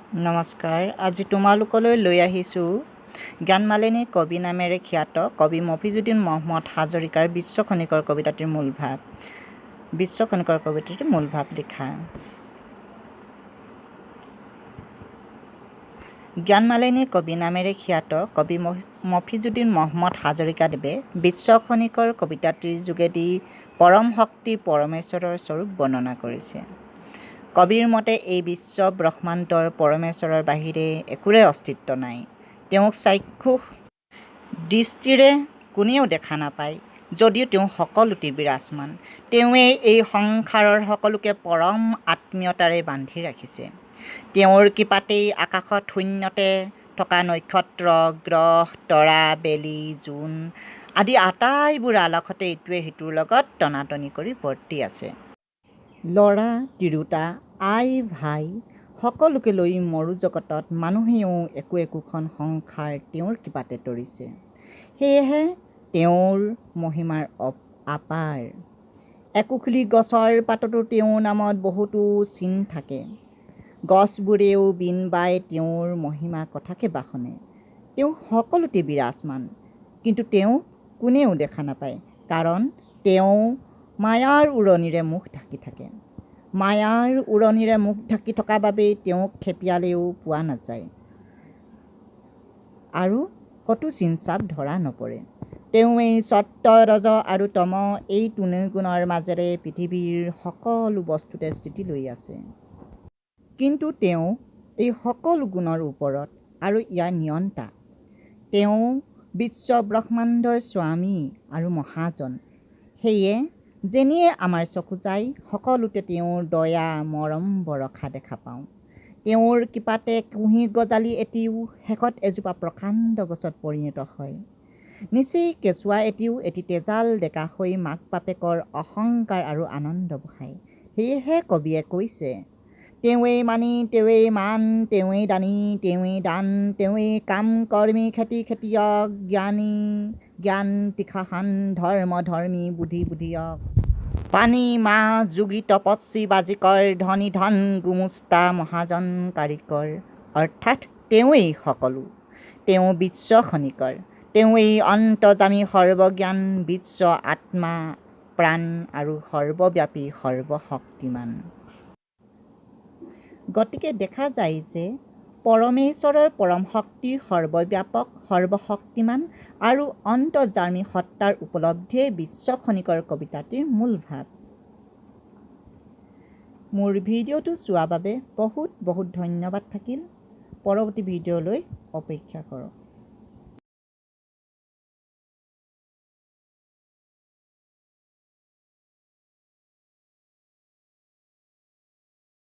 নমস্কাৰ। আজি তোমালোকলৈ লৈ আহিছোঁ জ্ঞানমালিনী কবি নামেৰে খ্যাত কবি মফিজুদ্দিন মহম্মদ হাজৰিকাৰ বিশ্বখনিকৰ কবিতাটিৰ মূল ভাৱ লিখা। জ্ঞানমালিনী কবি নামেৰে খ্যাত কবি মফিজুদ্দিন মহম্মদ হাজৰিকাদেৱে বিশ্বখনিকৰ কবিতাটিৰ যোগেদি পৰম শক্তি পৰমেশ্বৰৰ স্বৰূপ বৰ্ণনা কৰিছে। কবিৰ মতে এই বিশ্ব ব্ৰহ্মাণ্ডৰ পৰমেশ্বৰৰ বাহিৰে একোৰে অস্তিত্ব নাই। তেওঁক চাক্ষুষ দৃষ্টিৰে কোনেও দেখা নাপায়, যদিও তেওঁ সকলোতে বিৰাজমান। তেওঁৱেই এই সংসাৰৰ সকলোকে পৰম আত্মীয়তাৰে বান্ধি ৰাখিছে। তেওঁৰ কৃপাতেই আকাশত শূন্যতে থকা নক্ষত্ৰ, গ্ৰহ, তৰা, বেলি, জোন আদি আটাইবোৰ আলাসতে ইটোৱে সিটোৰ লগত টনাটনি কৰি বৰ্তি আছে। ল'ৰা, তিৰোতা, আই, ভাই সকলোকে লৈ মৰু জগতত মানুহেও একোখন সংসাৰ তেওঁৰ কৃপাতে তৰিছে। সেয়েহে তেওঁৰ মহিমাৰ আপাৰ। একুখুলি গছৰ পাততো তেওঁৰ নামত বহুতো চিন থাকে। গছবোৰেও বিন বাই তেওঁৰ মহিমা কথাকে বাখনে। তেওঁ সকলোতে বিৰাজমান, কিন্তু তেওঁ কোনেও দেখা নাপায়, কাৰণ তেওঁ মায়াৰ উৰণিৰে মুখ ঢাকি থাকে। মায়াৰ উৰণিৰে মুখ ঢাকি থকা বাবেই তেওঁক খেপিয়ালেও পোৱা নাযায় আৰু কতো চিন-চাপ ধৰা নপৰে। তেওঁৱেই সত্য, ৰজ আৰু তম এই তিনিগুণৰ মাজেৰে পৃথিৱীৰ সকলো বস্তুতে স্থিতি লৈ আছে। কিন্তু তেওঁ এই সকলো গুণৰ ওপৰত আৰু ইয়াৰ নিয়ন্তা। তেওঁ বিশ্ব ব্ৰহ্মাণ্ডৰ স্বামী আৰু মহাজন। সেয়ে যেনিয়ে আমাৰ চকু যায়, সকলোতে তেওঁৰ দয়া মৰম বৰষা দেখা পাওঁ। তেওঁৰ কৃপাতে কুঁহি গজালি এটিও শেষত এজোপা প্ৰকাণ্ড গছত পৰিণত হয়। নিচেই কেঁচুৱা এটিও এটি তেজাল ডেকা হৈ মাক বাপেকৰ অহংকাৰ আৰু আনন্দ বঢ়ায়। সেয়েহে কবিয়ে কৈছে, তেওঁৱেই মানি, তেওঁৱেই মান, তেওঁৱেই দানী, তেওঁৱেই দান, তেওঁৱেই কাম কৰ্মী, খেতিয়ক, জ্ঞানী জ্ঞান তীক্ষ্ণ, ধৰ্ম ধৰ্মী, বুদ্ধিয়ক, পানী মা, যোগী তপস্বী, বাজিকৰ, ধনী ধন, গুমুষ্টা, মহাজন, কাৰিকৰ, অৰ্থাৎ তেওঁৱেই সকলো। তেওঁ বিশ্বখনিকৰ। তেওঁৱেই অন্তৰ্যামী, সৰ্বজ্ঞান, বিশ্ব আত্মা, প্ৰাণ আৰু সৰ্বব্যাপী, সৰ্বশক্তিমান। গতিকে দেখা যায় যে পৰমেশ্বৰৰ পৰম শক্তি, সৰ্বব্যাপক, সৰ্বশক্তিমান আৰু অন্তৰ্যামী সত্তাৰ উপলব্ধিয়েই বিশ্বখনিকৰ কবিতাটিৰ মূল ভাৱ। মোৰ ভিডিঅ'টো চোৱাৰ বাবে বহুত বহুত ধন্যবাদ থাকিল। পৰৱৰ্তী ভিডিঅ'লৈ অপেক্ষা কৰক।